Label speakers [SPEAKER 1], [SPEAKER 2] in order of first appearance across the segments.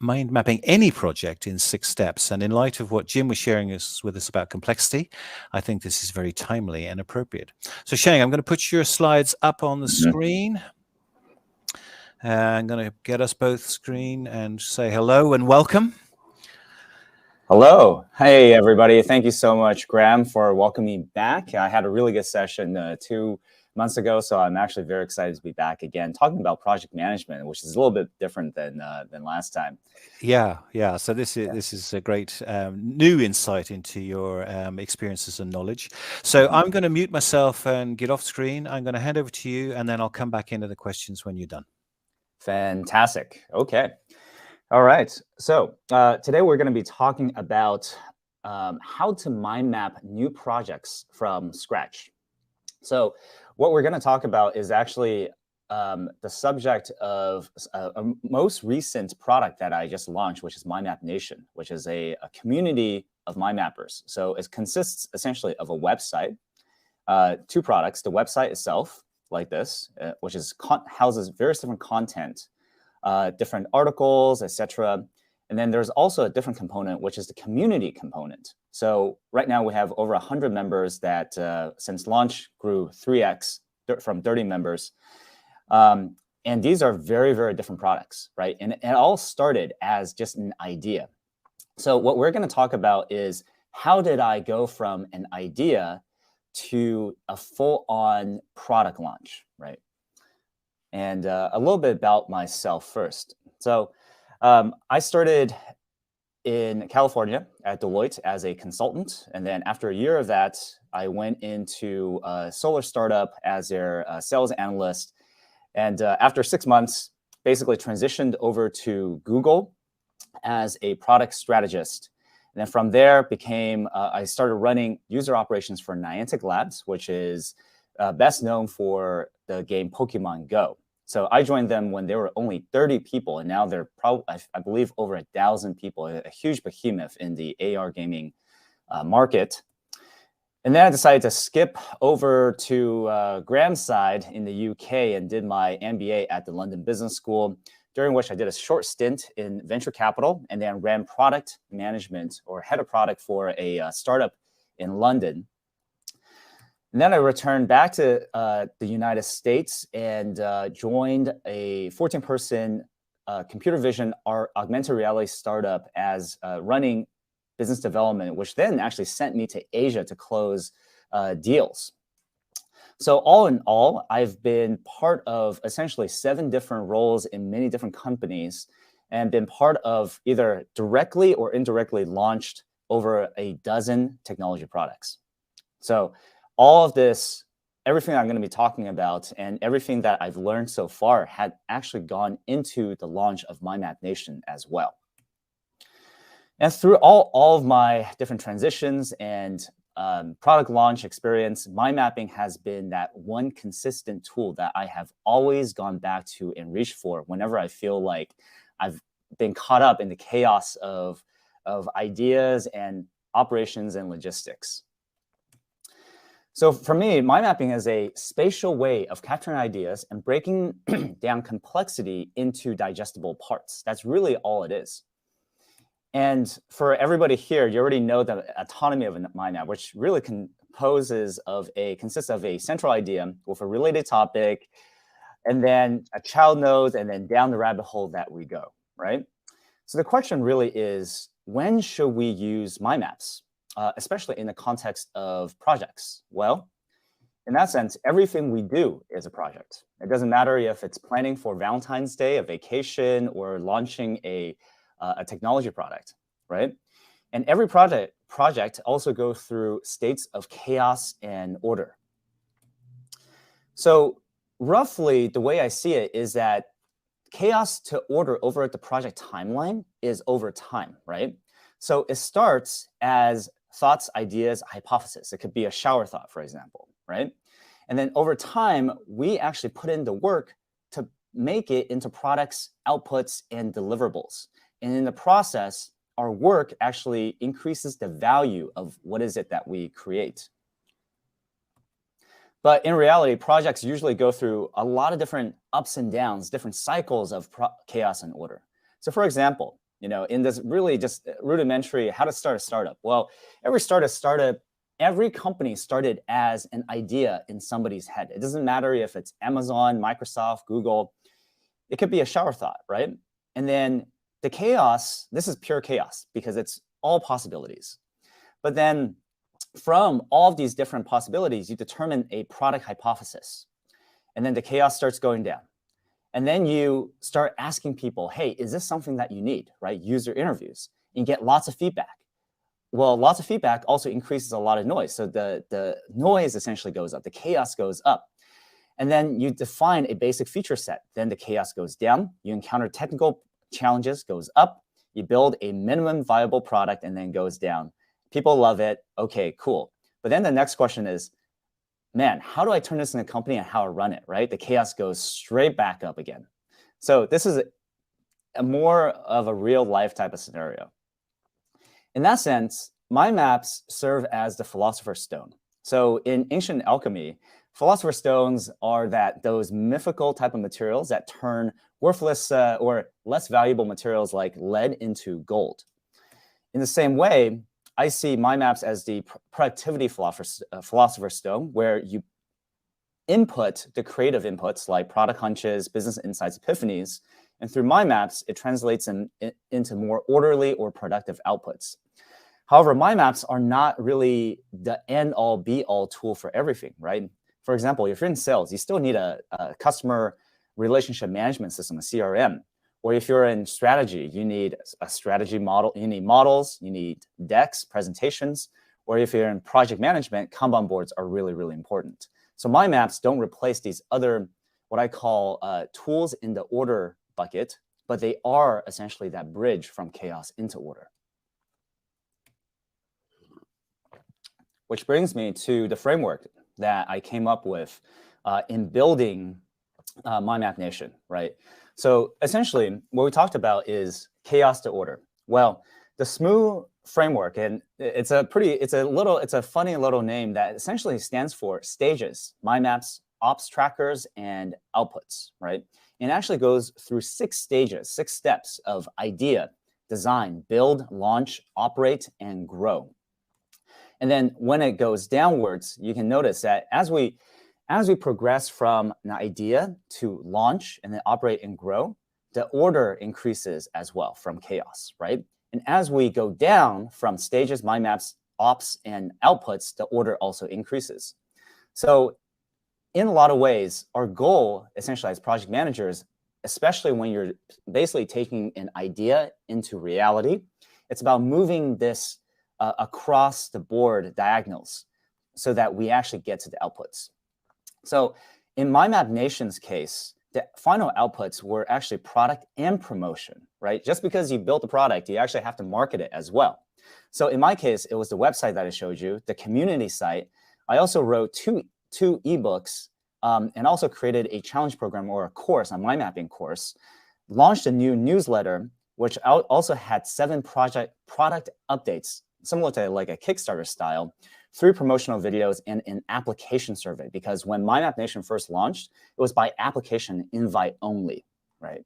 [SPEAKER 1] mind mapping any project in 6 steps. And in light of what Jim was sharing with us about complexity, I think this is very timely and appropriate. So Sheng, I'm going to put your slides up on the screen. I'm going to get us both screen and say hello and welcome.
[SPEAKER 2] Hello. Hey, everybody. Thank you so much, Graham, for welcoming me back. I had a really good session 2 months ago, so I'm actually very excited to be back again, talking about project management, which is a little bit different than last time.
[SPEAKER 1] Yeah. So this is a great new insight into your experiences and knowledge. So I'm going to mute myself and get off screen. I'm going to hand over to you, and then I'll come back into the questions when you're done.
[SPEAKER 2] Fantastic. Okay. All right. So today we're going to be talking about how to mind map new projects from scratch. So what we're going to talk about is actually the subject of a most recent product that I just launched, which is MindMap Nation, which is a community of mind mappers. So it consists essentially of a website, 2 products, the website itself, like this, which houses various different content, different articles, etc. And then there's also a different component, which is the community component. So right now we have over 100 members that since launch grew 3x from 30 members. And these are very, very different products, right? And it all started as just an idea. So what we're going to talk about is how did I go from an idea to a full-on product launch, right? And a little bit about myself first. So I started in California at Deloitte as a consultant. And then after a year of that, I went into a solar startup as their sales analyst. And after 6 months, basically transitioned over to Google as a product strategist. And then from there I started running user operations for Niantic Labs, which is best known for the game Pokemon Go. So I joined them when there were only 30 people, and now they're probably, I believe, over 1,000 people, a huge behemoth in the AR gaming market. And then I decided to skip over to Graham's side in the UK and did my MBA at the London Business School, during which I did a short stint in venture capital and then ran product management or head of product for a startup in London. And then I returned back to the United States and joined a 14-person computer vision augmented reality startup as running business development, which then actually sent me to Asia to close deals. So all in all, I've been part of essentially 7 different roles in many different companies and been part of either directly or indirectly launched over a dozen technology products. So all of this, everything I'm going to be talking about and everything that I've learned so far had actually gone into the launch of MindMap Nation as well. And through all of my different transitions and product launch experience, mind mapping has been that one consistent tool that I have always gone back to and reached for whenever I feel like I've been caught up in the chaos of ideas and operations and logistics. So for me, mind mapping is a spatial way of capturing ideas and breaking down complexity into digestible parts. That's really all it is. And for everybody here, you already know the autonomy of a mind map, which really consists of a central idea with a related topic, and then a child node, and then down the rabbit hole that we go, right? So the question really is, when should we use mind maps? Especially in the context of projects? Well, in that sense, everything we do is a project. It doesn't matter if it's planning for Valentine's Day, a vacation, or launching a technology product, right? And every project also goes through states of chaos and order. So roughly, the way I see it is that chaos to order over the project timeline is over time, right? So it starts as thoughts, ideas, hypothesis. It could be a shower thought, for example, right? And then over time, we actually put in the work to make it into products, outputs, and deliverables. And in the process, our work actually increases the value of what is it that we create. But in reality, projects usually go through a lot of different ups and downs, different cycles of chaos and order. So for example, in this really just rudimentary how to start a startup. Well, every company started as an idea in somebody's head. It doesn't matter if it's Amazon, Microsoft, Google. It could be a shower thought, right? And then the chaos, this is pure chaos because it's all possibilities. But then from all of these different possibilities, you determine a product hypothesis. And then the chaos starts going down. And then you start asking people, hey, is this something that you need, right? User interviews. And you get lots of feedback. Well, lots of feedback also increases a lot of noise. So the noise essentially goes up, the chaos goes up. And then you define a basic feature set. Then the chaos goes down. You encounter technical challenges, goes up. You build a minimum viable product and then goes down. People love it. Okay, cool. But then the next question is, man, how do I turn this into a company and how I run it, right? The chaos goes straight back up again. So this is a more of a real life type of scenario. In that sense, mind maps serve as the philosopher's stone. So in ancient alchemy, philosopher's stones are those mythical type of materials that turn worthless or less valuable materials like lead into gold. In the same way, I see mind maps as the productivity philosopher's stone, where you input the creative inputs like product hunches, business insights, epiphanies, and through mind maps, it translates into more orderly or productive outputs. However, mind maps are not really the end-all, be-all tool for everything, right? For example, if you're in sales, you still need a customer relationship management system, a CRM. Or if you're in strategy, you need a strategy model, you need models, you need decks, presentations. Or if you're in project management, Kanban boards are really, really important. So mind maps don't replace these other, what I call tools in the order bucket, but they are essentially that bridge from chaos into order. Which brings me to the framework that I came up with in building Mind Map Nation, right? So essentially, what we talked about is chaos to order. Well, the SMOO framework, and it's a funny little name that essentially stands for stages, mind maps, ops trackers, and outputs, right? And it actually goes through 6 stages, 6 steps of idea, design, build, launch, operate, and grow. And then when it goes downwards, you can notice that as we progress from an idea to launch and then operate and grow, the order increases as well from chaos, right? And as we go down from stages, mind maps, ops, and outputs, the order also increases. So in a lot of ways, our goal, essentially as project managers, especially when you're basically taking an idea into reality, it's about moving this across the board diagonals so that we actually get to the outputs. So in Mind Map Nation's case, the final outputs were actually product and promotion, right? Just because you built the product, you actually have to market it as well. So in my case, it was the website that I showed you, the community site. I also wrote two ebooks and also created a challenge program or a course, a mind mapping course, launched a new newsletter, which also had 7 product updates, similar to like a Kickstarter style, 3 promotional videos, and an application survey. Because when Mind Map Nation first launched, it was by application invite only, right?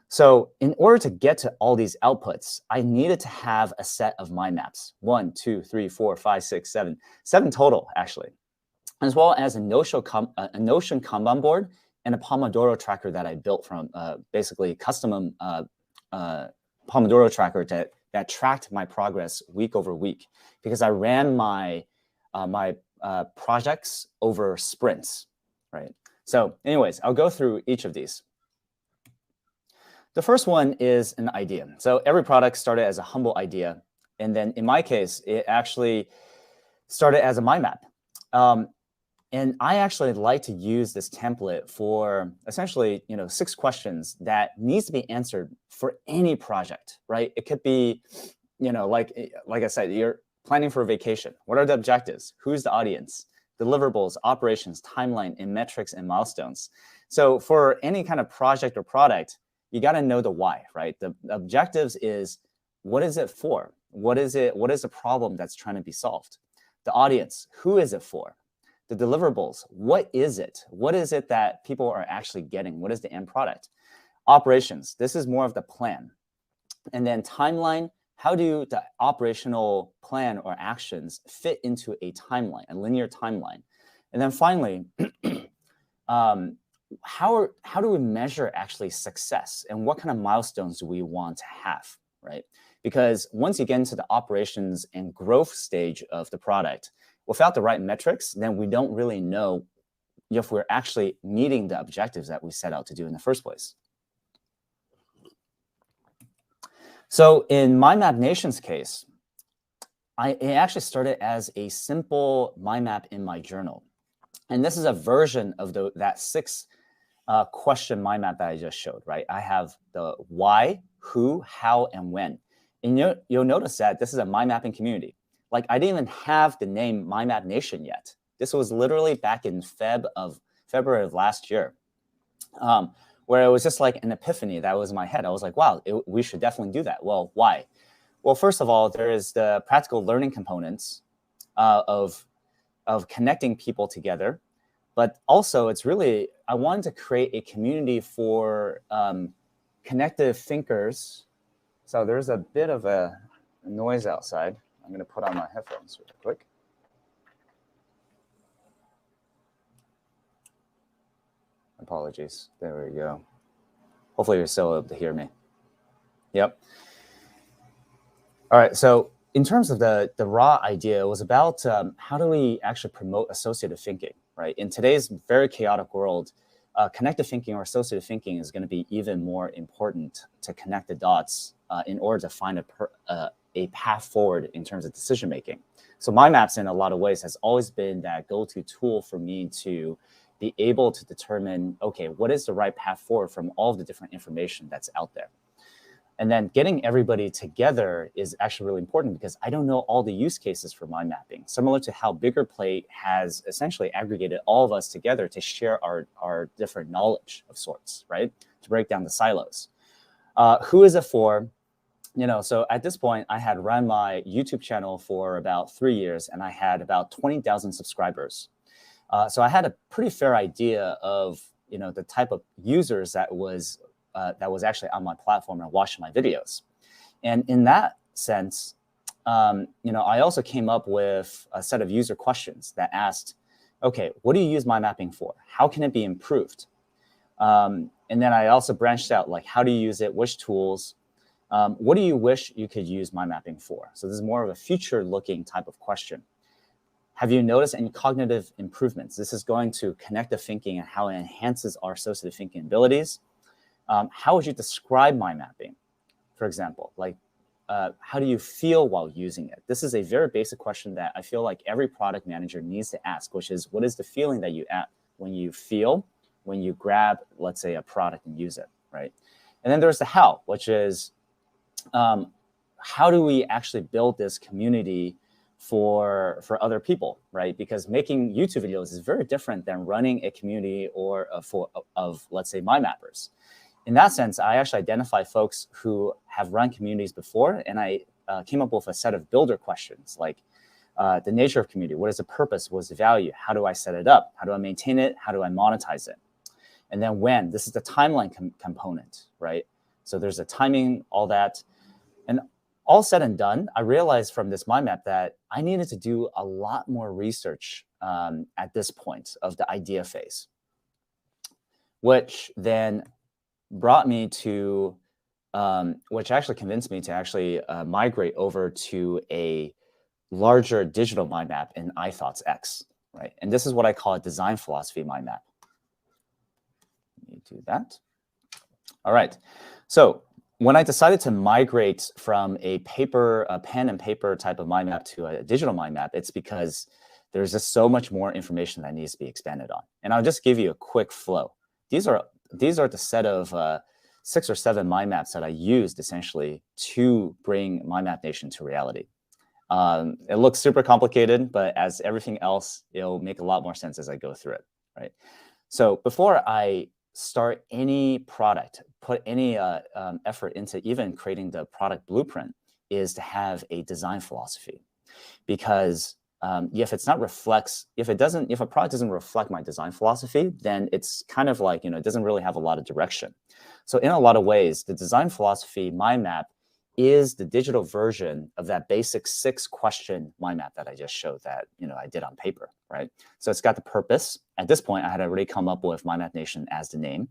[SPEAKER 2] So in order to get to all these outputs, I needed to have a set of mind maps, 1, 2, 3, 4, 5, 6, 7 total, actually, as well as a Notion Kanban board and a Pomodoro tracker that I built from basically custom Pomodoro tracker that tracked my progress week over week, because I ran my projects over sprints, right? So anyways, I'll go through each of these. The first one is an idea. So every product started as a humble idea. And then in my case, it actually started as a mind map. And I actually like to use this template for essentially, 6 questions that needs to be answered for any project, right? It could be, like I said, you're planning for a vacation. What are the objectives? Who's the audience? Deliverables, operations, timeline, and metrics and milestones. So for any kind of project or product, you got to know the why, right? The objectives is, what is it for? What is the problem that's trying to be solved? The audience, who is it for? The deliverables, what is it? What is it that people are actually getting? What is the end product? Operations, this is more of the plan. And then timeline, how do the operational plan or actions fit into a timeline, a linear timeline? And then finally, how do we measure actually success, and what kind of milestones do we want to have, right? Because once you get into the operations and growth stage of the product, without the right metrics, then we don't really know if we're actually meeting the objectives that we set out to do in the first place. So in MindMapNation's case, it actually started as a simple mind map in my journal. And this is a version of that 6 question mind map that I just showed, right? I have the why, who, how, and when. And you'll notice that this is a mind mapping community. Like, I didn't even have the name MindMapNation yet. This was literally back in February of last year, where it was just like an epiphany that was in my head. I was like, wow, we should definitely do that. Well, why? Well, first of all, there is the practical learning components of connecting people together. But also, it's really, I wanted to create a community for connected thinkers. So there's a bit of a noise outside. I'm going to put on my headphones real quick. Apologies. There we go. Hopefully you're still able to hear me. Yep. All right. So in terms of the raw idea, it was about how do we actually promote associative thinking, right? In today's very chaotic world, connected thinking or associative thinking is going to be even more important to connect the dots in order to find a path forward in terms of decision making. So mind maps, in a lot of ways, has always been that go-to tool for me to be able to determine, okay, what is the right path forward from all of the different information that's out there. And then getting everybody together is actually really important, because I don't know all the use cases for mind mapping, similar to how BiggerPlate has essentially aggregated all of us together to share our different knowledge of sorts, right? To break down the silos. Who is it for? So at this point, I had run my YouTube channel for about 3 years, and I had about 20,000 subscribers. So I had a pretty fair idea of, the type of users that was actually on my platform and watching my videos. And in that sense, I also came up with a set of user questions that asked, okay, what do you use mind mapping for? How can it be improved? And then I also branched out, like, how do you use it? Which tools? What do you wish you could use mind mapping for? So this is more of a future-looking type of question. Have you noticed any cognitive improvements? This is going to connect the thinking and how it enhances our associative thinking abilities. How would you describe mind mapping, for example? Like, how do you feel while using it? This is a very basic question that I feel like every product manager needs to ask, which is, what is the feeling that you have when you feel, when you grab, let's say, a product and use it, right? And then there's the how, which is, how do we actually build this community for other people, right? Because making YouTube videos is very different than running a community or of let's say, mind mappers. In that sense, I actually identify folks who have run communities before, and I came up with a set of builder questions, like the nature of community, what is the purpose, what is the value, how do I set it up, how do I maintain it, how do I monetize it? And then when, this is the timeline component, right? So there's a timing, all that. And all said and done, I realized from this mind map that I needed to do a lot more research at this point of the idea phase, which then brought me to, which actually convinced me to actually migrate over to a larger digital mind map in iThoughtsX, right? And this is what I call a design philosophy mind map. Let me do that. All right. So when I decided to migrate from a pen and paper type of mind map to a digital mind map, it's because there's just so much more information that needs to be expanded on. And I'll just give you a quick flow. These are the set of 6 or 7 mind maps that I used essentially to bring MindMapNation to reality. It looks super complicated, but as everything else, it'll make a lot more sense as I go through it, right? So before I start any product, put any effort into even creating the product blueprint, is to have a design philosophy. Because if a product doesn't reflect my design philosophy, then it's kind of like, it doesn't really have a lot of direction. So in a lot of ways, the design philosophy mind map is the digital version of that basic 6-question mind map that I just showed that I did on paper, right? So it's got the purpose. At this point, I had already come up with MindMap Nation as the name.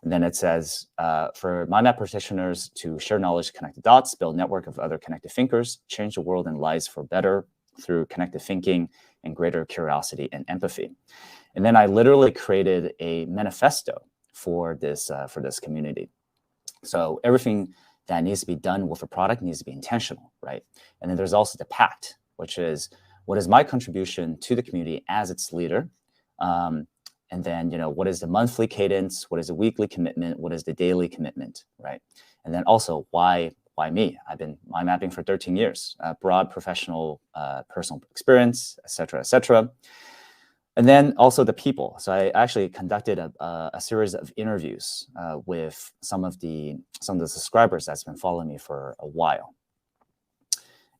[SPEAKER 2] And then it says, for MindMap practitioners to share knowledge, connect the dots, build a network of other connected thinkers, change the world and lives for better through connected thinking and greater curiosity and empathy. And then I literally created a manifesto for this community. So everything that needs to be done with a product needs to be intentional, right? And then there's also the pact, which is what is my contribution to the community as its leader? And then, what is the monthly cadence? What is the weekly commitment? What is the daily commitment, right? And then also, why me? I've been mind mapping for 13 years, broad professional, personal experience, et cetera, et cetera. And then also the people. So I actually conducted a series of interviews with some of the subscribers that's been following me for a while.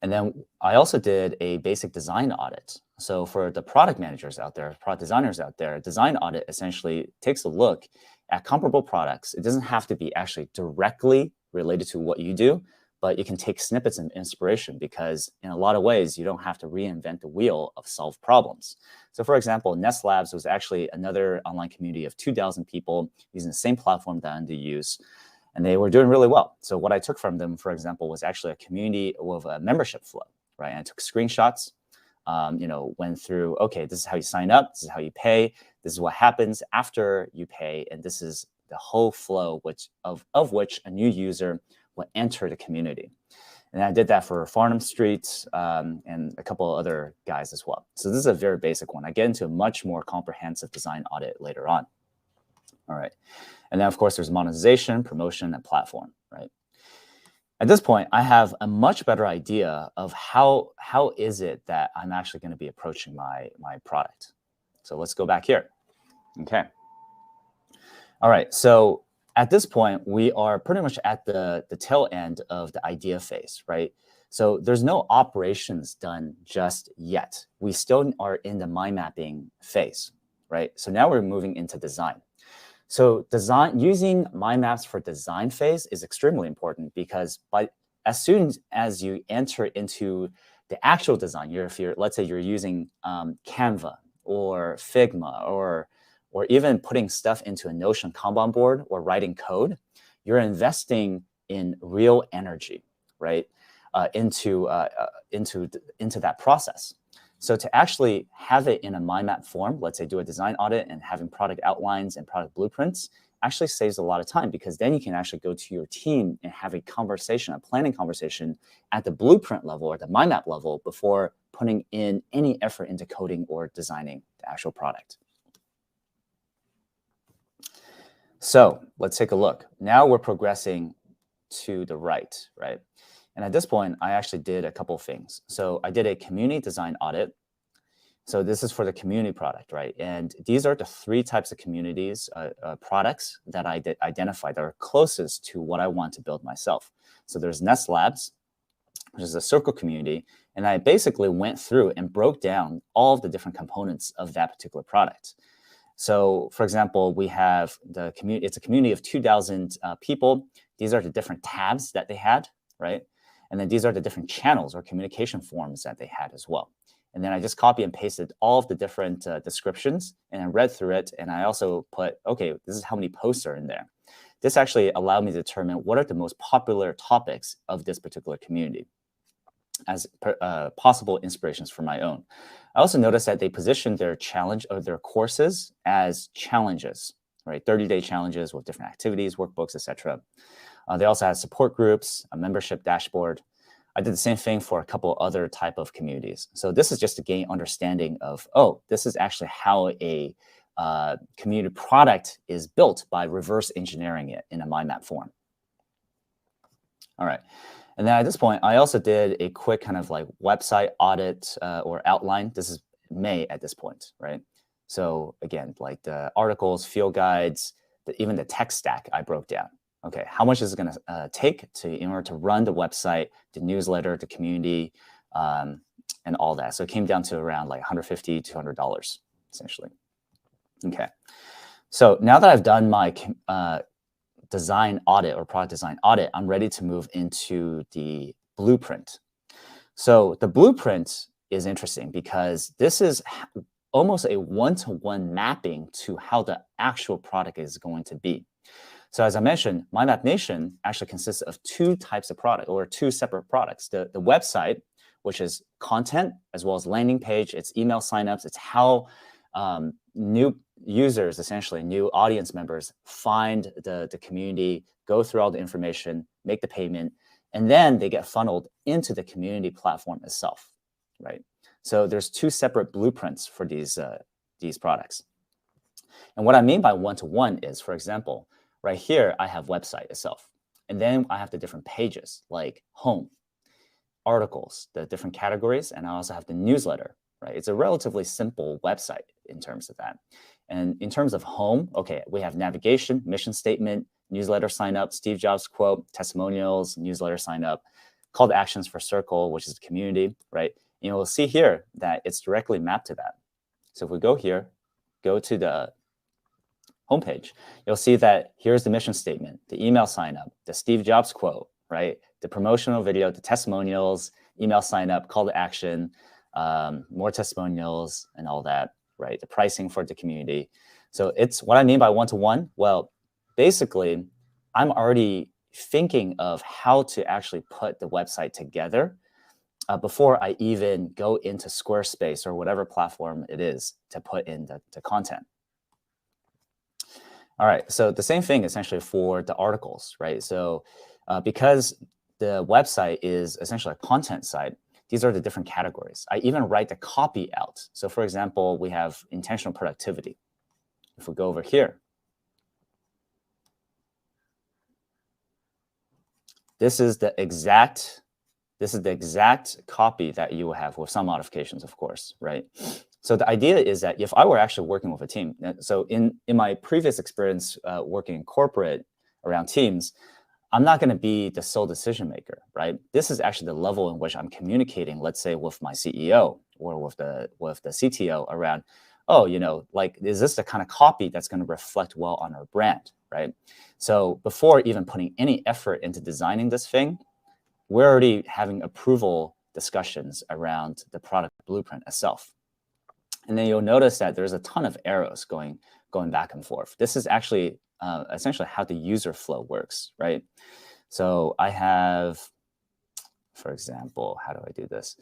[SPEAKER 2] And then I also did a basic design audit. So for the product managers out there, product designers out there, design audit essentially takes a look at comparable products. It doesn't have to be actually directly related to what you do, but you can take snippets of inspiration because in a lot of ways, you don't have to reinvent the wheel of solve problems. So for example, Nest Labs was actually another online community of 2,000 people using the same platform that I use. And they were doing really well. So what I took from them, for example, was actually a community with a membership flow, right? And I took screenshots, went through, okay, this is how you sign up, this is how you pay, this is what happens after you pay, and this is the whole flow of which a new user will enter the community. And I did that for Farnham Street and a couple of other guys as well. So this is a very basic one. I get into a much more comprehensive design audit later on. All right. And then, of course, there's monetization, promotion, and platform, right? At this point, I have a much better idea of how is it that I'm actually going to be approaching my product. So let's go back here. Okay. All right. So at this point, we are pretty much at the tail end of the idea phase, right? So there's no operations done just yet. We still are in the mind mapping phase, right? So now we're moving into design. So using mind maps for design phase is extremely important because as soon as you enter into the actual design, let's say you're using Canva or Figma or even putting stuff into a Notion Kanban board or writing code, you're investing in real energy, right, into that process. So to actually have it in a mind map form, let's say do a design audit and having product outlines and product blueprints actually saves a lot of time because then you can actually go to your team and have a planning conversation at the blueprint level or the mind map level before putting in any effort into coding or designing the actual product. So let's take a look. Now we're progressing to the right? And at this point, I actually did a couple of things. So I did a community design audit. So this is for the community product, right? And these are the 3 types of communities, products that I identified that are closest to what I want to build myself. So there's Nest Labs, which is a circle community. And I basically went through and broke down all of the different components of that particular product. So for example, we have the community, it's a community of 2,000 people. These are the different tabs that they had, right? And then these are the different channels or communication forms that they had as well. And then I just copy and pasted all of the different descriptions and I read through it. And I also put, okay, this is how many posts are in there. This actually allowed me to determine what are the most popular topics of this particular community as possible inspirations for my own. I also noticed that they positioned their challenge or their courses as challenges, right? 30-day challenges with different activities, workbooks, etc. They also had support groups, a membership dashboard. I did the same thing for a couple other type of communities. So this is just to gain understanding of, oh, this is actually how a community product is built by reverse engineering it in a mind map form. All right. And then at this point, I also did a quick kind of like website audit or outline. This is May at this point, right? So again, like the articles, field guides, even the tech stack I broke down. Okay, how much is it going to take in order to run the website, the newsletter, the community, and all that? So it came down to around like $150, $200 essentially. Okay, so now that I've done my design audit or product design audit, I'm ready to move into the blueprint. So the blueprint is interesting because this is almost a one-to-one mapping to how the actual product is going to be. So as I mentioned, MindMap Nation actually consists of two types of product or two separate products. The website, which is content, as well as landing page, it's email signups, it's how new users, essentially new audience members, find the community, go through all the information, make the payment, and then they get funneled into the community platform itself, right? So there's two separate blueprints for these products. And what I mean by one-to-one is, for example, right here, I have website itself. And then I have the different pages like home, articles, the different categories, and I also have the newsletter, right? It's a relatively simple website in terms of that. And in terms of home, okay, we have navigation, mission statement, newsletter sign up, Steve Jobs quote, testimonials, newsletter sign up, call to actions for Circle, which is the community, right? And we'll see here that it's directly mapped to that. So if we go here, go to the homepage, you'll see that here's the mission statement, the email sign up, the Steve Jobs quote, right? The promotional video, the testimonials, email sign up, call to action, more testimonials and all that, right? The pricing for the community. So it's what I mean by one-to-one. Well, basically, I'm already thinking of how to actually put the website together before I even go into Squarespace or whatever platform it is to put in the content. All right, so the same thing essentially for the articles, right? So because the website is essentially a content site, these are the different categories. I even write the copy out. So for example, we have intentional productivity. If we go over here, this is the exact copy that you will have with some modifications, of course, right? So the idea is that if I were actually working with a team, so in my previous experience working in corporate around teams, I'm not going to be the sole decision maker, right? This is actually the level in which I'm communicating, let's say with my CEO or with the CTO around, oh, you know, like, is this the kind of copy that's going to reflect well on our brand, right? So before even putting any effort into designing this thing, we're already having approval discussions around the product blueprint itself. And then you'll notice that there's a ton of arrows going back and forth. This is actually essentially how the user flow works, right? So I have, for example, how do I do this?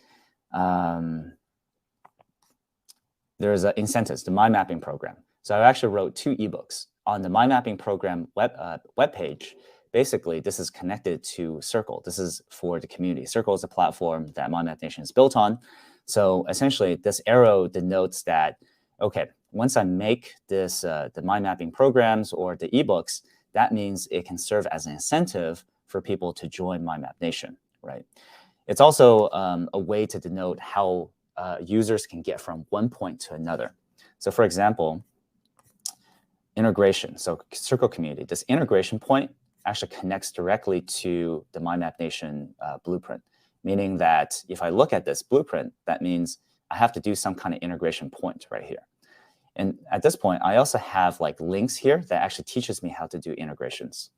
[SPEAKER 2] There's incentives, the Mind Mapping program. So I actually wrote 2 ebooks on the Mind Mapping program webpage. Basically, this is connected to Circle. This is for the community. Circle is a platform that MindMap Nation is built on. So essentially, this arrow denotes that, okay, once I make this, the mind mapping programs or the ebooks, that means it can serve as an incentive for people to join MindMap Nation, right? It's also a way to denote how users can get from one point to another. So for example, integration. So Circle community, this integration point actually connects directly to the MindMap Nation blueprint, meaning that if I look at this blueprint, that means I have to do some kind of integration point right here. And at this point, I also have like links here that actually teaches me how to do integrations.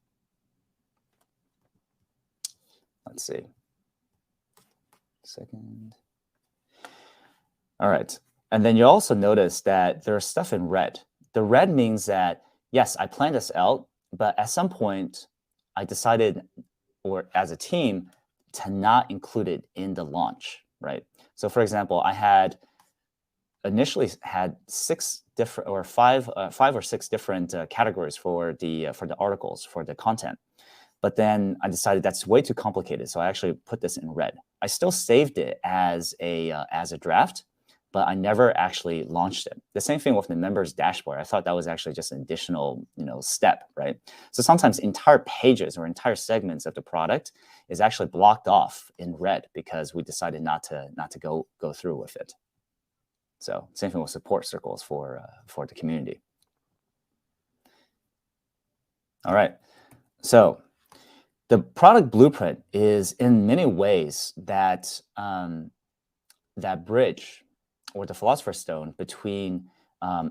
[SPEAKER 2] Let's see. Second. All right. And then you also notice that there's stuff in red. The red means that, yes, I planned this out, but at some point I decided, or as a team, to not include it in the launch, right? So for example, I had initially had 6 different or 5 or 6 different categories for the articles, for the content. But then I decided that's way too complicated, so I actually put this in red. I still saved it as a draft, but I never actually launched it. The same thing with the members dashboard. I thought that was actually just an additional, step, right? So sometimes entire pages or entire segments of the product is actually blocked off in red because we decided not to go through with it. So same thing with support circles for the community. All right, so the product blueprint is in many ways that that bridge or the philosopher's stone between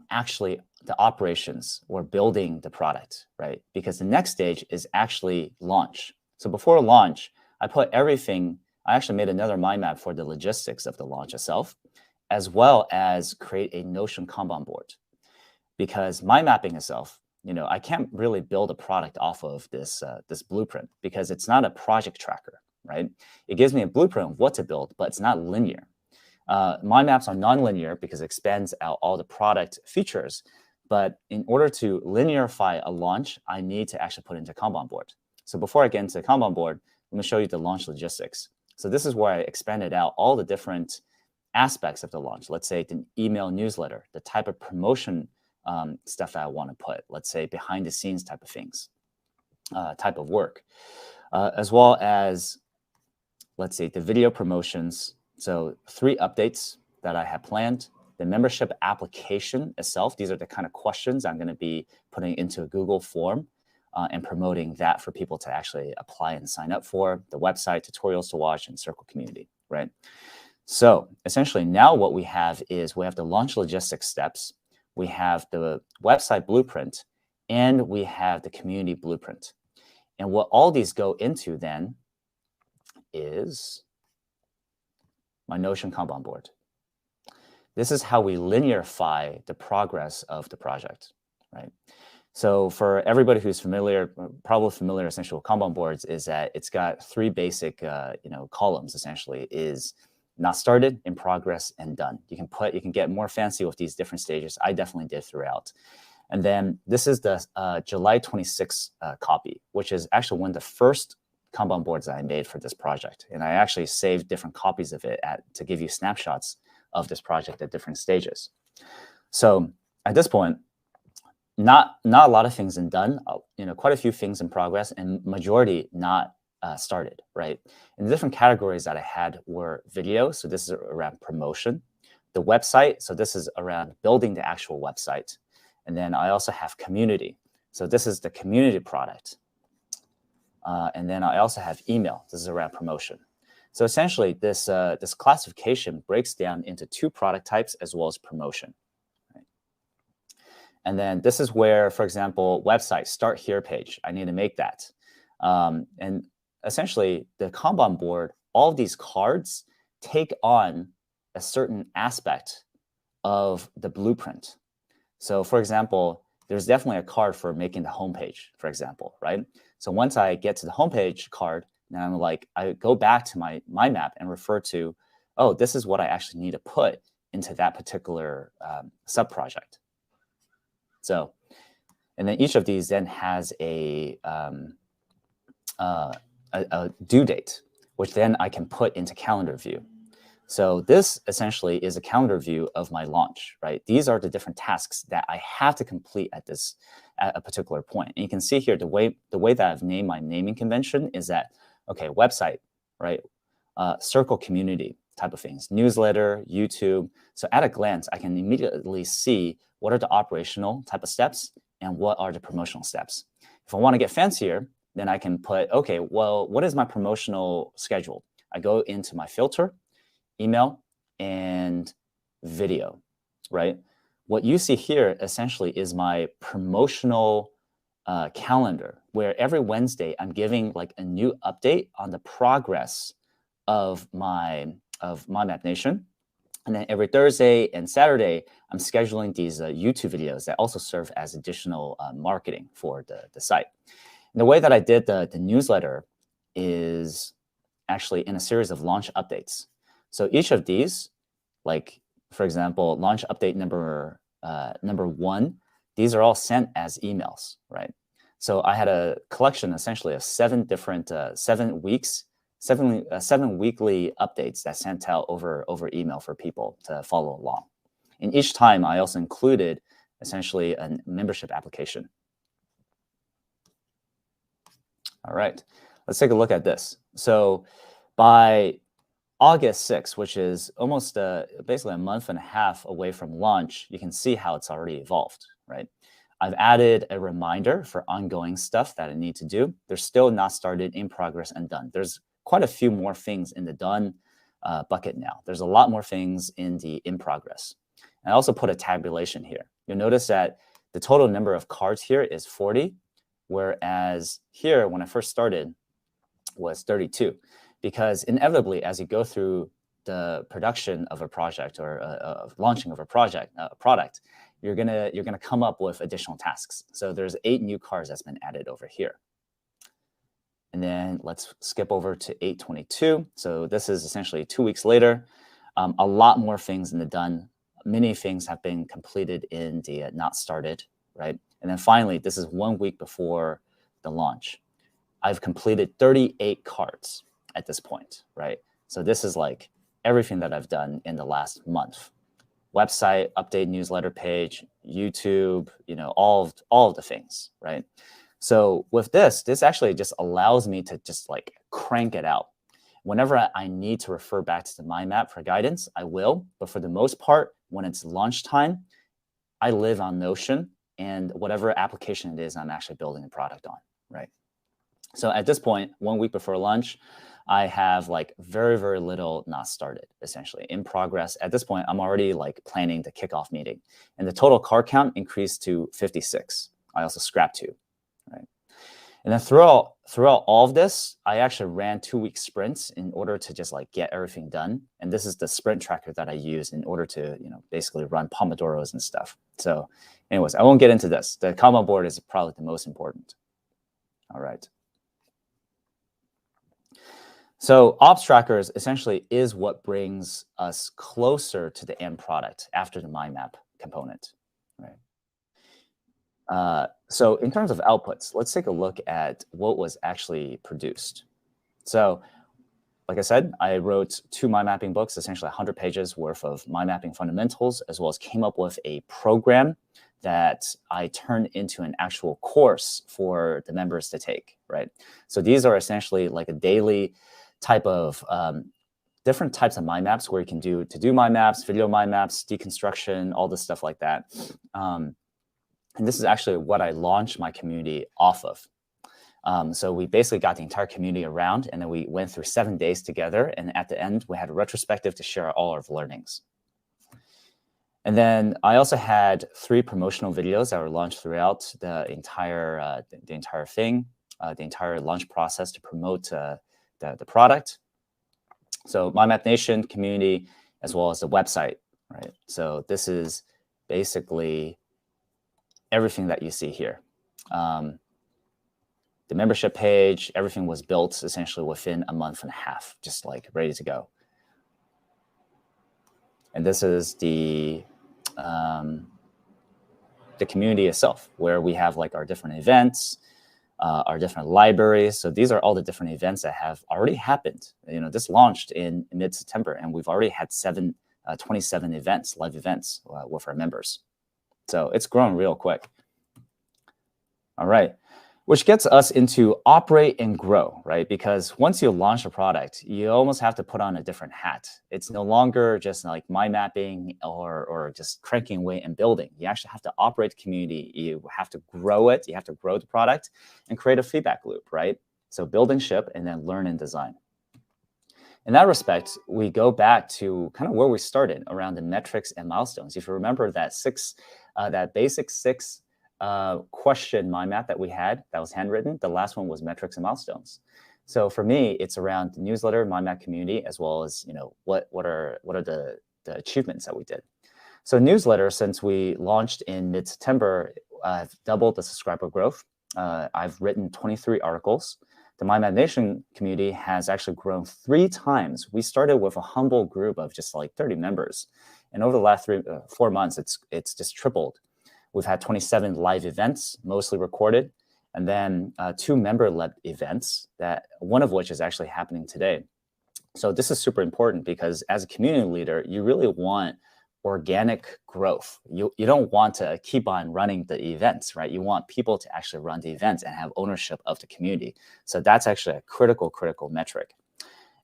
[SPEAKER 2] actually the operations or building the product, right? Because the next stage is actually launch. So before launch, I put everything, I actually made another mind map for the logistics of the launch itself, as well as create a Notion Kanban board. Because mind mapping itself, I can't really build a product off of this blueprint because it's not a project tracker, right? It gives me a blueprint of what to build, but it's not linear. Mind maps are non-linear because it expands out all the product features. But in order to linearify a launch, I need to actually put it into Kanban board. So before I get into the Kanban board, let me show you the launch logistics. So this is where I expanded out all the different aspects of the launch. Let's say the email newsletter, the type of promotion stuff that I want to put, let's say behind the scenes type of things, type of work, as well as, let's say, the video promotions. So 3 updates that I have planned. The membership application itself, these are the kind of questions I'm going to be putting into a Google form and promoting that for people to actually apply and sign up for. The website, tutorials to watch, and Circle community, right? So essentially now what we have is we have the launch logistics steps, we have the website blueprint, and we have the community blueprint. And what all these go into then is my Notion Kanban board. This is how we linearify the progress of the project, right? So for everybody who's familiar, probably familiar essentially with Kanban boards, is that it's got 3 basic columns essentially, is not started, in progress, and done. You can get more fancy with these different stages. I definitely did throughout. And then this is the July 26th copy, which is actually one of the first Kanban boards that I made for this project. And I actually saved different copies of it to give you snapshots of this project at different stages. So at this point, not a lot of things in done, quite a few things in progress, and majority not started, right? And the different categories that I had were video. So this is around promotion. The website. So this is around building the actual website. And then I also have community. So this is the community product. And then I also have email. This is around promotion. So essentially, this classification breaks down into 2 product types as well as promotion. Right? And then this is where, for example, website, start here page. I need to make that. And essentially, the Kanban board, all of these cards take on a certain aspect of the blueprint. So for example, there's definitely a card for making the homepage, for example, right? So once I get to the homepage card, then I go back to my mind map and refer to, oh, this is what I actually need to put into that particular sub-project. So, and then each of these then has a due date, which then I can put into calendar view. So this essentially is a calendar view of my launch, right? These are the different tasks that I have to complete at a particular point. And you can see here the way that I've named my naming convention is that, okay, website, right? Circle community type of things, newsletter, YouTube. So at a glance, I can immediately see what are the operational type of steps and what are the promotional steps. If I want to get fancier, then I can put, okay, well, what is my promotional schedule? I go into my filter, email, and video, right? What you see here essentially is my promotional calendar, where every Wednesday I'm giving like a new update on the progress of my Map Nation. And then every Thursday and Saturday, I'm scheduling these YouTube videos that also serve as additional marketing for the site. And the way that I did the newsletter is actually in a series of launch updates. So each of these, like for example, launch update number 1, these are all sent as emails, right? So I had a collection essentially of 7 different 7 weekly updates that sent out over email for people to follow along. And each time I also included essentially a membership application. All right, let's take a look at this. So by August 6th, which is almost basically a month and a half away from launch, you can see how it's already evolved, right? I've added a reminder for ongoing stuff that I need to do. They're still not started, in progress, and done. There's quite a few more things in the done bucket now. There's a lot more things in the in progress. And I also put a tabulation here. You'll notice that the total number of cards here is 40, whereas here, when I first started, was 32. Because inevitably, as you go through the production of a project or launching of a product, you're gonna come up with additional tasks. So there's 8 new cards that's been added over here. And then let's skip over to 8/22. So this is essentially 2 weeks later. A lot more things in the done. Many things have been completed in the not started, right? And then finally, this is 1 week before the launch. I've completed 38 cards at this point, right? So this is like everything that I've done in the last month. Website, update newsletter page, YouTube, all of the things, right? So with this actually just allows me to just like crank it out. Whenever I need to refer back to the mind map for guidance, I will. But for the most part, when it's launch time, I live on Notion and whatever application it is I'm actually building a product on, right? So at this point, 1 week before launch, I have like very, very little not started, essentially in progress. At this point, I'm already like planning the kickoff meeting, and the total card count increased to 56. I also scrapped 2, right? And then throughout all of this, I actually ran 2-week sprints in order to just like get everything done. And this is the sprint tracker that I use in order to, basically run Pomodoros and stuff. So anyways, I won't get into this. The Kanban board is probably the most important. All right. So ops trackers essentially is what brings us closer to the end product after the mind map component, right? So in terms of outputs, let's take a look at what was actually produced. So like I said, I wrote 2 mind mapping books, essentially 100 pages worth of mind mapping fundamentals, as well as came up with a program that I turned into an actual course for the members to take, right? So these are essentially like a daily type of different types of mind maps where you can do mind maps, video mind maps, deconstruction, all this stuff like that. And this is actually what I launched my community off of. So we basically got the entire community around, and then we went through 7 days together. And at the end, we had a retrospective to share all our learnings. And then I also had 3 promotional videos that were launched throughout the entire thing, the entire launch process to promote the product. So MindMap Nation community, as well as the website, right? So this is basically everything that you see here. The membership page, everything was built essentially within a month and a half, just like ready to go. And this is the community itself, where we have like our different events, our different libraries. So these are all the different events that have already happened. This launched in mid-September, and we've already had 27 events, live events with our members. So it's grown real quick. All right, which gets us into operate and grow, right? Because once you launch a product, you almost have to put on a different hat. It's no longer just like mind mapping or just cranking away and building. You actually have to operate the community. You have to grow it. You have to grow the product and create a feedback loop, right? So build and ship, and then learn and design. In that respect, we go back to kind of where we started around the metrics and milestones. If you remember that basic 6 question mind map that we had that was handwritten, the last one was metrics and milestones. So for me, it's around the newsletter, mind map community, as well as what are the achievements that we did. So newsletter, since we launched in mid-September, I've doubled the subscriber growth. I've written 23 articles. The MindMap Nation community has actually grown 3 times. We started with a humble group of just like 30 members, and over the last 4 months, it's just tripled. We've had 27 live events, mostly recorded, and then 2 member-led events, one of which is actually happening today. So this is super important because as a community leader, you really want organic growth. You don't want to keep on running the events, right? You want people to actually run the events and have ownership of the community. So that's actually a critical metric.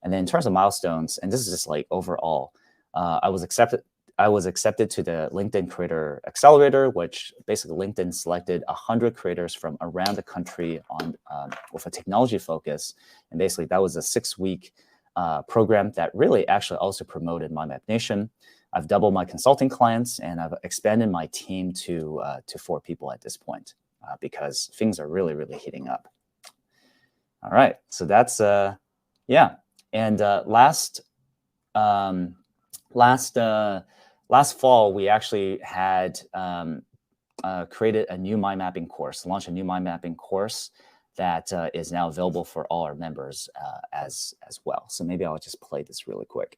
[SPEAKER 2] And then in terms of milestones, and this is just like overall, I was accepted to the LinkedIn Creator Accelerator, which basically LinkedIn selected 100 creators from around the country with a technology focus. And basically that was a 6-week program that really actually also promoted MyMap Nation. I've doubled my consulting clients, and I've expanded my team to 4 people at this point because things are really, really heating up. All right, so that's yeah. And last fall, we actually had created a new mind mapping course, launched a new mind mapping course that is now available for all our members as well. So maybe I'll just play this really quick.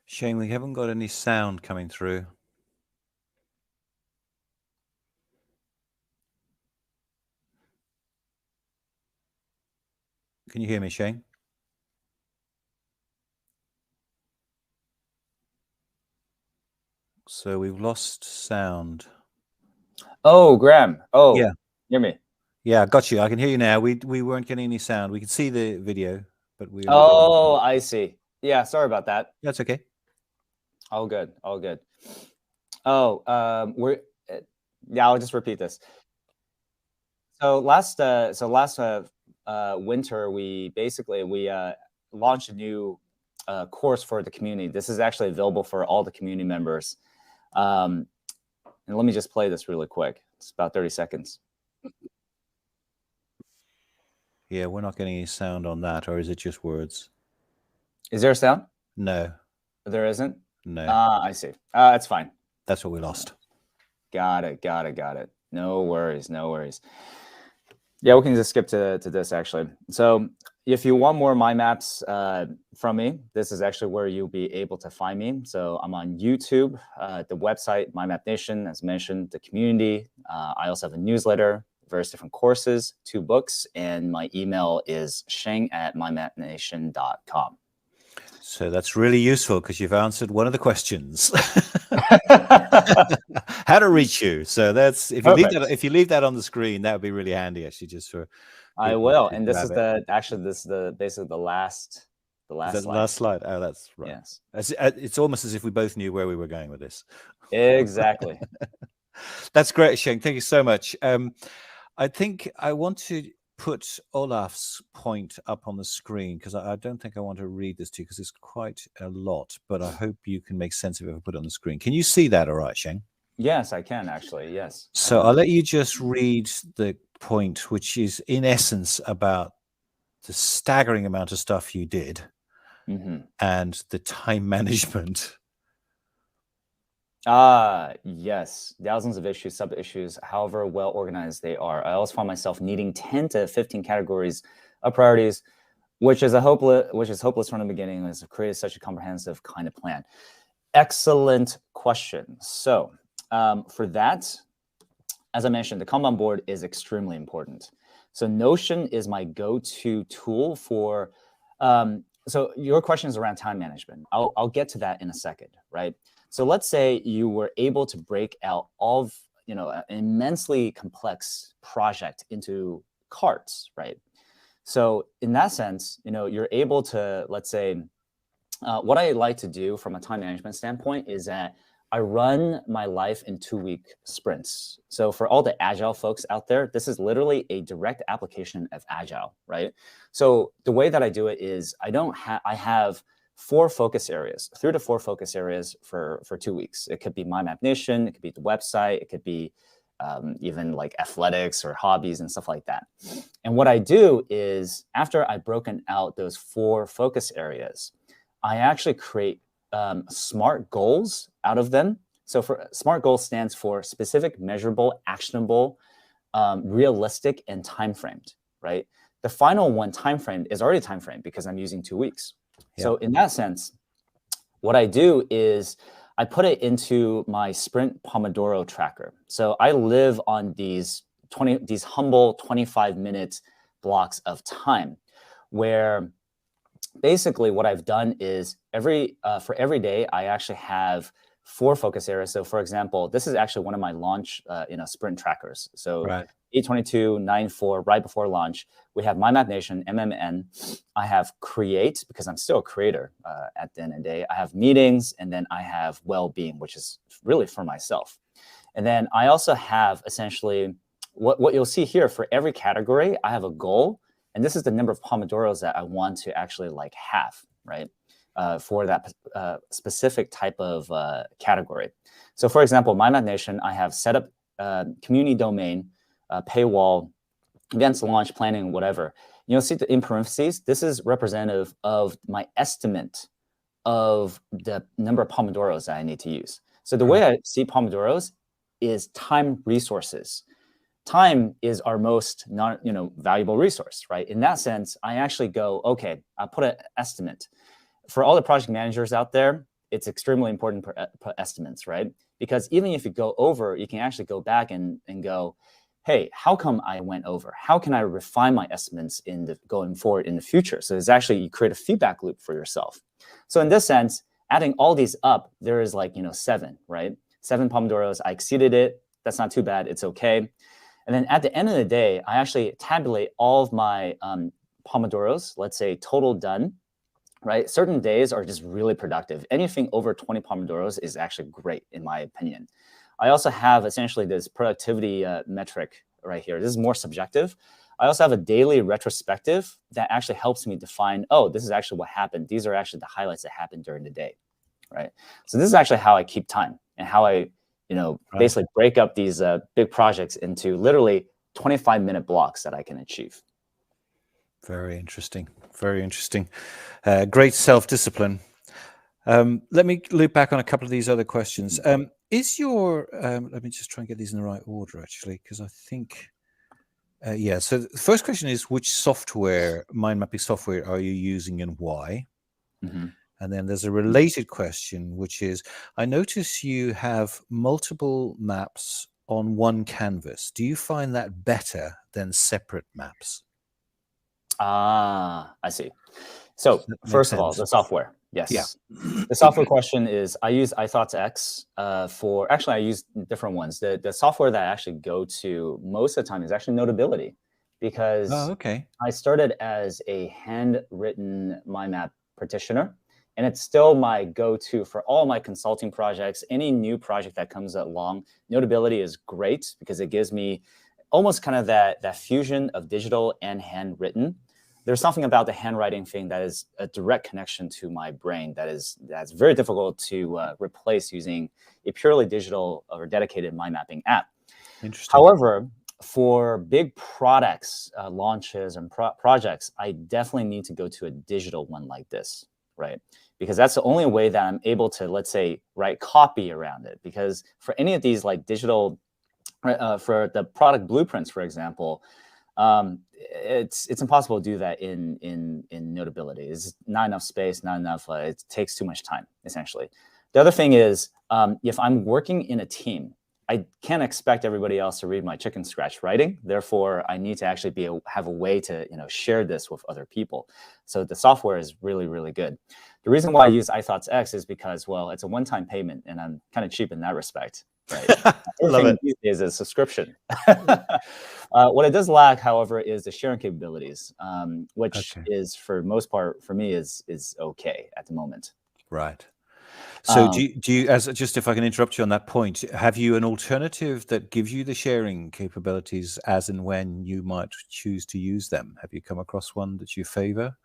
[SPEAKER 1] Shane, we haven't got any sound coming through. Can you hear me, Shane? So we've lost sound.
[SPEAKER 2] Oh, Graham. Oh,
[SPEAKER 1] yeah.
[SPEAKER 2] Hear me?
[SPEAKER 1] Yeah, I got you. I can hear you now. We weren't getting any sound. We could see the video, but we.
[SPEAKER 2] Oh, I see. Yeah, sorry about that.
[SPEAKER 1] That's okay.
[SPEAKER 2] All good. All good. Oh, yeah. I'll just repeat this. So last winter, we launched a new course for the community. This is actually available for all the community members. And let me just play this really quick. It's about 30 seconds.
[SPEAKER 1] Yeah, we're not getting any sound on that, or is it just words?
[SPEAKER 2] Is there a sound?
[SPEAKER 1] No.
[SPEAKER 2] There isn't?
[SPEAKER 1] No.
[SPEAKER 2] I see. That's fine.
[SPEAKER 1] That's what we lost.
[SPEAKER 2] Got it. No worries. Yeah, we can just skip to this, actually. So if you want more mind maps from me, this is actually where you'll be able to find me. So I'm on YouTube, the website, MyMap Nation, as mentioned, the community. I also have a newsletter, various different courses, 2 books, and my email is sheng@mymapnation.com.
[SPEAKER 1] So that's really useful because you've answered one of the questions. How to reach you. So that's if you leave that on the screen, that would be really handy, actually, just for.
[SPEAKER 2] I will, and this is basically the last
[SPEAKER 1] slide. Oh, that's right.
[SPEAKER 2] Yes,
[SPEAKER 1] it's almost as if we both knew where we were going with this.
[SPEAKER 2] Exactly.
[SPEAKER 1] That's great, Sheng. Thank you so much. I think I want to put Olaf's point up on the screen because I don't think I want to read this to you because it's quite a lot, but I hope you can make sense of it if I put it on the screen. Can you see that all right, Sheng?
[SPEAKER 2] Yes, I can, actually. Yes.
[SPEAKER 1] So I'll let you just read the point, which is in essence about the staggering amount of stuff you did and the time management.
[SPEAKER 2] Yes. Thousands of issues, sub-issues, however well organized they are. I always find myself needing 10 to 15 categories of priorities, which is hopeless from the beginning, as I've created such a comprehensive kind of plan. Excellent question. So for that, as I mentioned, the Kanban board is extremely important. So Notion is my go-to tool for, so your question is around time management. I'll get to that in a second, right? So let's say you were able to break out all of, an immensely complex project into carts, right? So in that sense, you're able to, let's say, what I like to do from a time management standpoint is that I run my life in 2-week sprints. So for all the Agile folks out there, this is literally a direct application of Agile, right? So the way that I do it is I have 4 focus areas, 3 to 4 focus areas for 2 weeks. It could be MyMap Nation, it could be the website, it could be even like athletics or hobbies and stuff like that. And what I do is after I've broken out those 4 focus areas, I actually create SMART goals out of them. So for SMART goals stands for specific, measurable, actionable, realistic, and time-framed, right? The final one, time-framed, is already time-framed because I'm using 2 weeks. Yeah. So in that sense, what I do is I put it into my Sprint Pomodoro tracker. So I live on these humble 25-minute blocks of time where basically what I've done is for every day, I actually have 4 focus areas. So for example, this is actually one of my launch sprint trackers. So
[SPEAKER 1] Right.
[SPEAKER 2] 8/22, 9/4, right before launch, we have My Map Nation, MMN. I have Create, because I'm still a creator at the end of the day. I have Meetings, and then I have Well-being, which is really for myself. And then I also have essentially what you'll see here for every category, I have a goal. And this is the number of Pomodoros that I want to actually like have, right? For that specific type of category. So for example, My Map Nation, I have set up community domain, paywall, events launch, planning, whatever. You'll see in parentheses, this is representative of my estimate of the number of Pomodoros that I need to use. So the way I see Pomodoros is time resources. Time is our most valuable resource, right? In that sense, I actually go, okay, I put an estimate. For all the project managers out there, it's extremely important to put estimates, right? Because even if you go over, you can actually go back and go, hey, how come I went over? How can I refine my estimates going forward in the future? So it's actually, you create a feedback loop for yourself. So in this sense, adding all these up, there is 7, right? 7 Pomodoros, I exceeded it. That's not too bad, it's okay. And then at the end of the day, I actually tabulate all of my Pomodoros, let's say total done, right? Certain days are just really productive. Anything over 20 Pomodoros is actually great, in my opinion. I also have essentially this productivity metric right here. This is more subjective. I also have a daily retrospective that actually helps me define, oh, this is actually what happened. These are actually the highlights that happened during the day, right? So this is actually how I keep time and how I basically break up these big projects into literally 25-minute blocks that I can achieve.
[SPEAKER 1] Very interesting. Very interesting. Great self-discipline. Let me loop back on a couple of these other questions. Is your, let me just try and get these in the right order, actually, because I think, yeah. So the first question is, which software, mind mapping software, are you using and why?
[SPEAKER 2] Mm-hmm.
[SPEAKER 1] And then there's a related question, which is, I notice you have multiple maps on one canvas. Do you find that better than separate maps?
[SPEAKER 2] Ah, I see. So first of all, the software. Yes.
[SPEAKER 1] Yeah.
[SPEAKER 2] The software question is, I use iThoughtsX for, actually, I use different ones. The software that I actually go to most of the time is actually Notability, because I started as a handwritten mind map practitioner, and it's still my go-to for all my consulting projects. Any new project that comes along, Notability is great because it gives me almost kind of that fusion of digital and handwritten. There's something about the handwriting thing that is a direct connection to my brain that's very difficult to replace using a purely digital or dedicated mind mapping app.
[SPEAKER 1] Interesting.
[SPEAKER 2] However, for big products, launches and projects, I definitely need to go to a digital one like this, right? Because that's the only way that I'm able to, let's say, write copy around it. Because for any of these like digital, for the product blueprints, for example, it's impossible to do that in Notability. It's not enough space, not enough. It takes too much time, essentially. The other thing is, if I'm working in a team, I can't expect everybody else to read my chicken scratch writing. Therefore, I need to actually have a way to share this with other people. So the software is really, really good. The reason why I use iThoughtsX is because, well, it's a one-time payment, and I'm kind of cheap in that respect. Right?
[SPEAKER 1] Love it.
[SPEAKER 2] These days is a subscription. What it does lack, however, is the sharing capabilities, which is, for most part, for me, is okay at the moment.
[SPEAKER 1] Right. So do you, as just if I can interrupt you on that point, have you an alternative that gives you the sharing capabilities as and when you might choose to use them? Have you come across one that you favor?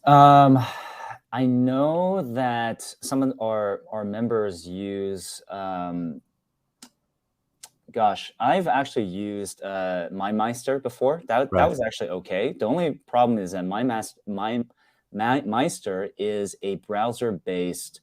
[SPEAKER 2] I know that some of our members use, gosh, I've actually used MindMeister before. That was actually okay. The only problem is that MindMeister is a browser-based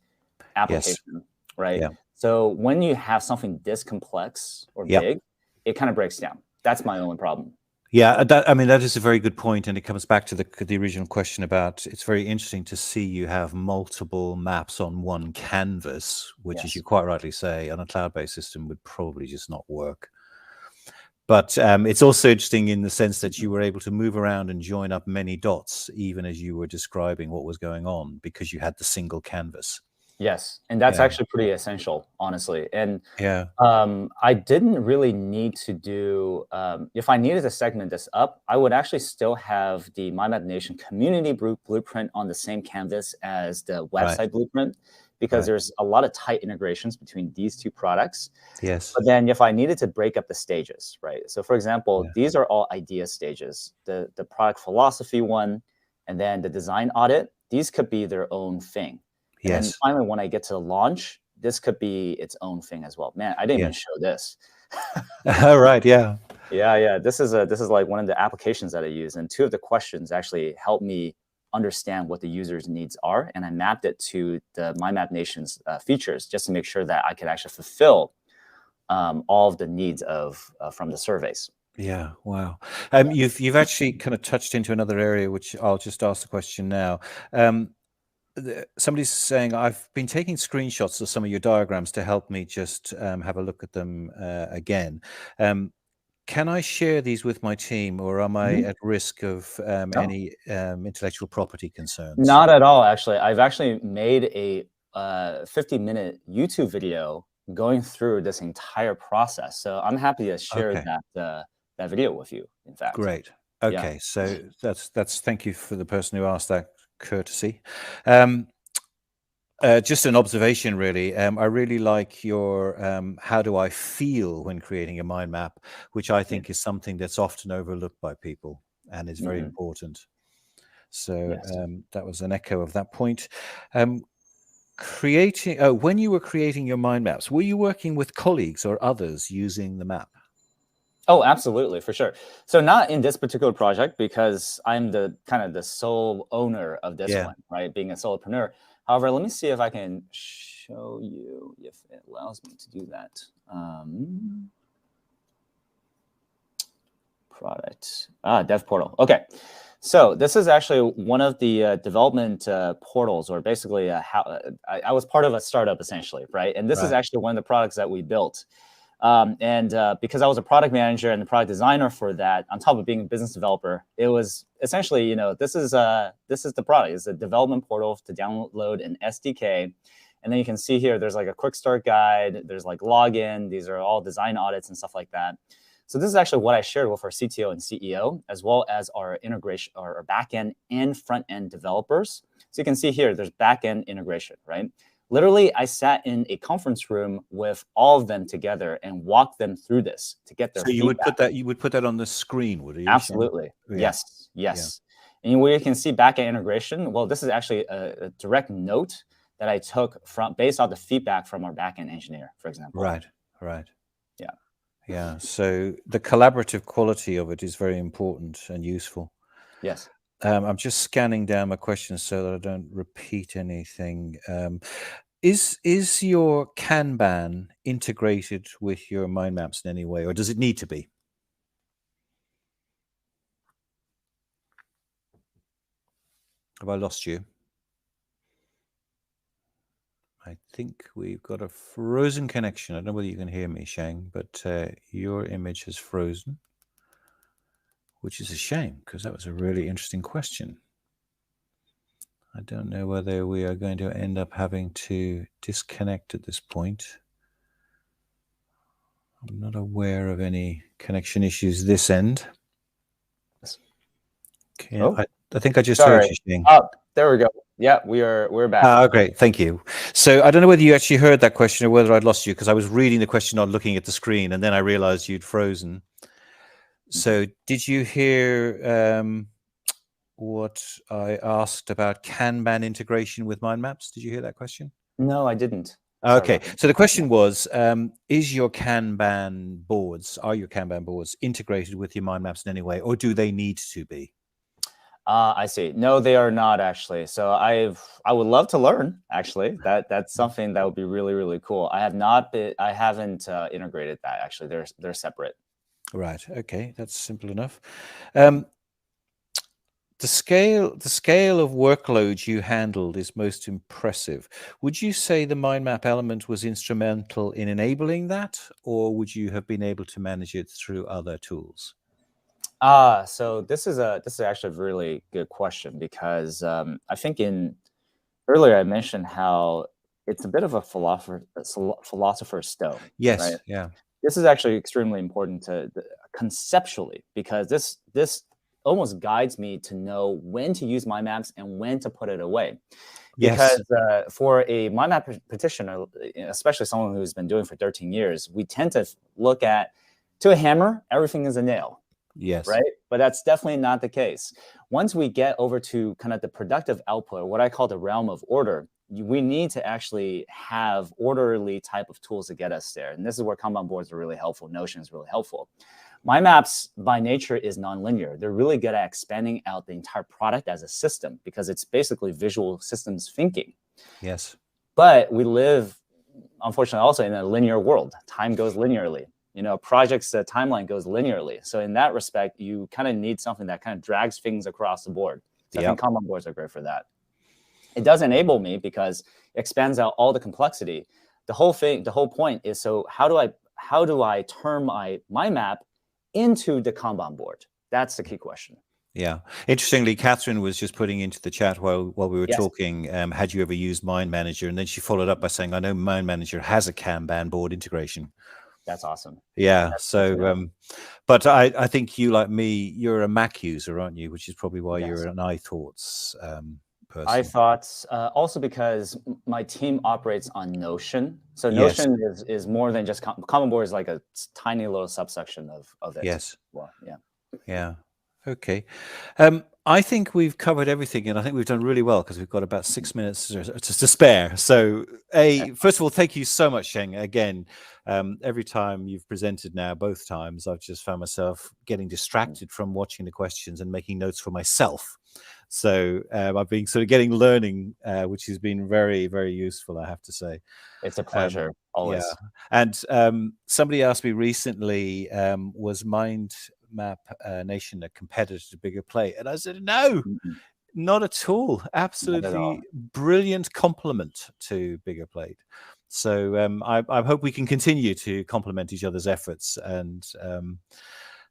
[SPEAKER 2] application, right?
[SPEAKER 1] Yeah.
[SPEAKER 2] So when you have something this complex or big, it kind of breaks down. That's my only problem.
[SPEAKER 1] Yeah, I mean, that is a very good point, and it comes back to the original question about, it's very interesting to see you have multiple maps on one canvas, which, as you quite rightly say, on a cloud-based system would probably just not work. But it's also interesting in the sense that you were able to move around and join up many dots, even as you were describing what was going on, because you had the single canvas.
[SPEAKER 2] Yes, and that's
[SPEAKER 1] Yeah.
[SPEAKER 2] actually pretty essential, honestly. And
[SPEAKER 1] Yeah.
[SPEAKER 2] I didn't really need to do, if I needed to segment this up, I would actually still have the MyMap Nation community blueprint on the same canvas as the
[SPEAKER 1] Right.
[SPEAKER 2] website blueprint, because
[SPEAKER 1] Right.
[SPEAKER 2] there's a lot of tight integrations between these two products.
[SPEAKER 1] Yes.
[SPEAKER 2] But then if I needed to break up the stages, right? So for example,
[SPEAKER 1] Yeah.
[SPEAKER 2] these are all idea stages, the product philosophy one, and then the design audit, these could be their own thing. And then
[SPEAKER 1] Yes.
[SPEAKER 2] finally, when I get to launch, this could be its own thing as well. Man, I didn't
[SPEAKER 1] Yeah.
[SPEAKER 2] even show this.
[SPEAKER 1] All right. Yeah.
[SPEAKER 2] Yeah. This is like one of the applications that I use, and two of the questions actually help me understand what the user's needs are, and I mapped it to the MyMap Nation's features just to make sure that I could actually fulfill all of the needs of from the surveys.
[SPEAKER 1] Yeah. Wow. You've actually kind of touched into another area, which I'll just ask the question now. Um, Somebody's saying, I've been taking screenshots of some of your diagrams to help me just have a look at them again. Can I share these with my team, or am I
[SPEAKER 2] Mhm.
[SPEAKER 1] at risk of
[SPEAKER 2] No,
[SPEAKER 1] any intellectual property concerns?
[SPEAKER 2] not at all. Actually, I've actually made a 50-minute YouTube video going through this entire process. So I'm happy to share
[SPEAKER 1] Okay,
[SPEAKER 2] that video with you. In fact,
[SPEAKER 1] great.
[SPEAKER 2] yeah.
[SPEAKER 1] Okay, so that's thank you for the person who asked that courtesy. Um, just an observation, really. I really like your how do I feel when creating a mind map, which I
[SPEAKER 2] Yeah.
[SPEAKER 1] think is something that's often overlooked by people and is very
[SPEAKER 2] Mhm.
[SPEAKER 1] important. So
[SPEAKER 2] Yes.
[SPEAKER 1] that was an echo of that point. Um, Creating when you were creating your mind maps, were you working with colleagues or others using the map?
[SPEAKER 2] Oh, absolutely, for sure. So not in this particular project because I'm the kind of the sole owner of this
[SPEAKER 1] Yeah.
[SPEAKER 2] one, right? Being a solopreneur. However, let me see if I can show you if it allows me to do that. Product dev portal. Okay, so this is actually one of the development portals, or basically how I was part of a startup essentially, right? And this is
[SPEAKER 1] Right.
[SPEAKER 2] actually one of the products that we built. And because I was a product manager and the product designer for that, on top of being a business developer, it was essentially, this is the product. It's a development portal to download an SDK. And then you can see here, there's like a quick start guide. There's like login. These are all design audits and stuff like that. So this is actually what I shared with our CTO and CEO, as well as our integration, our backend and front end developers. So you can see here, there's backend integration, right? Literally, I sat in a conference room with all of them together and walked them through this to get their
[SPEAKER 1] So
[SPEAKER 2] feedback.
[SPEAKER 1] you would put that on the screen, would you, Shane?
[SPEAKER 2] Absolutely.
[SPEAKER 1] Yeah.
[SPEAKER 2] Yes.
[SPEAKER 1] Yeah.
[SPEAKER 2] Yes. And where you can see backend integration, well, this is actually a direct note that I took from based on the feedback from our backend engineer, for example.
[SPEAKER 1] Right. Right.
[SPEAKER 2] Yeah.
[SPEAKER 1] Yeah. So the collaborative quality of it is very important and useful.
[SPEAKER 2] Yes.
[SPEAKER 1] I'm just scanning down my questions so that I don't repeat anything. Is your Kanban integrated with your mind maps in any way, or does it need to be? Have I lost you? I think we've got a frozen connection. I don't know whether you can hear me, Shang, but your image has frozen, which is a shame because that was a really interesting question. I don't know whether we are going to end up having to disconnect at this point. I'm not aware of any connection issues this end. Okay,
[SPEAKER 2] Oh,
[SPEAKER 1] I think I just heard
[SPEAKER 2] sorry.
[SPEAKER 1] you, Shing.
[SPEAKER 2] Oh, there we go. Yeah, we're back.
[SPEAKER 1] Ah, great. Thank you. So I don't know whether you actually heard that question or whether I'd lost you because I was reading the question, not looking at the screen, and then I realized you'd frozen. So did you hear what I asked about Kanban integration with mind maps? Did you hear that question?
[SPEAKER 2] No, I didn't. Sorry
[SPEAKER 1] Okay.
[SPEAKER 2] about that.
[SPEAKER 1] So the question was, is your Kanban boards, are your Kanban boards integrated with your mind maps in any way, or do they need to be?
[SPEAKER 2] I see. No, they are not actually. So I would love to learn actually. That's something that would be really, really cool. I haven't integrated that actually. They're separate.
[SPEAKER 1] Right. Okay. That's simple enough. The scale of workloads you handled is most impressive. Would you say the mind map element was instrumental in enabling that, or would you have been able to manage it through other tools?
[SPEAKER 2] So this is actually a really good question because I think in earlier I mentioned how it's a bit of a philosopher's stone,
[SPEAKER 1] Yes.
[SPEAKER 2] right?
[SPEAKER 1] Yeah.
[SPEAKER 2] This is actually extremely important to conceptually, because this almost guides me to know when to use mind maps and when to put it away.
[SPEAKER 1] Yes.
[SPEAKER 2] Because for a mind map practitioner, especially someone who's been doing it for 13 years, we tend to look at, to a hammer, everything is a nail.
[SPEAKER 1] Yes.
[SPEAKER 2] Right. But that's definitely not the case. Once we get over to kind of the productive output, or what I call the realm of order, we need to actually have orderly type of tools to get us there. And this is where Kanban boards are really helpful. Notion is really helpful. Mind maps by nature is nonlinear. They're really good at expanding out the entire product as a system, because it's basically visual systems thinking.
[SPEAKER 1] Yes.
[SPEAKER 2] But we live, unfortunately, also in a linear world. Time goes linearly. Projects timeline goes linearly. So in that respect, you kind of need something that kind of drags things across the board. So I think Kanban boards are great for that. It does enable me because it expands out all the complexity. The whole point is, so how do I turn my mind map into the Kanban board? That's the key question.
[SPEAKER 1] Yeah. Interestingly, Catherine was just putting into the chat while we were talking, had you ever used Mind Manager? And then she followed up by saying, I know Mind Manager has a Kanban board integration.
[SPEAKER 2] That's awesome.
[SPEAKER 1] Yeah. But I think you, like me, you're a Mac user, aren't you? Which is probably why you're an iThoughts person.
[SPEAKER 2] iThoughts, also because my team operates on Notion. So Notion is more than just Kanban board is like a tiny little subsection of it.
[SPEAKER 1] Yes.
[SPEAKER 2] Well, yeah.
[SPEAKER 1] Yeah. Okay. I think we've covered everything, and I think we've done really well because we've got about 6 minutes to spare. So, first of all, thank you so much, Sheng. Again, every time you've presented now, both times, I've just found myself getting distracted from watching the questions and making notes for myself. So I've been sort of getting learning, which has been very, very useful, I have to say.
[SPEAKER 2] It's a pleasure, always.
[SPEAKER 1] Yeah. And somebody asked me recently, was Mind Map Nation a competitor to Bigger Plate? And I said, no, not at all. Absolutely brilliant compliment to Bigger Plate. So I hope we can continue to complement each other's efforts, and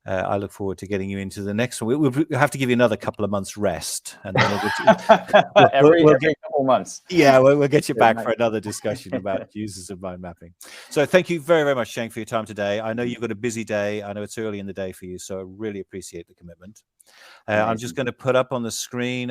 [SPEAKER 1] I look forward to getting you into the next one. We'll have to give you another couple of months rest, and then
[SPEAKER 2] every couple of months.
[SPEAKER 1] Yeah, we'll get you back for another discussion about uses of mind mapping. So thank you very, very much, Sheng, for your time today. I know you've got a busy day. I know it's early in the day for you, so I really appreciate the commitment. I'm just going to put up on the screen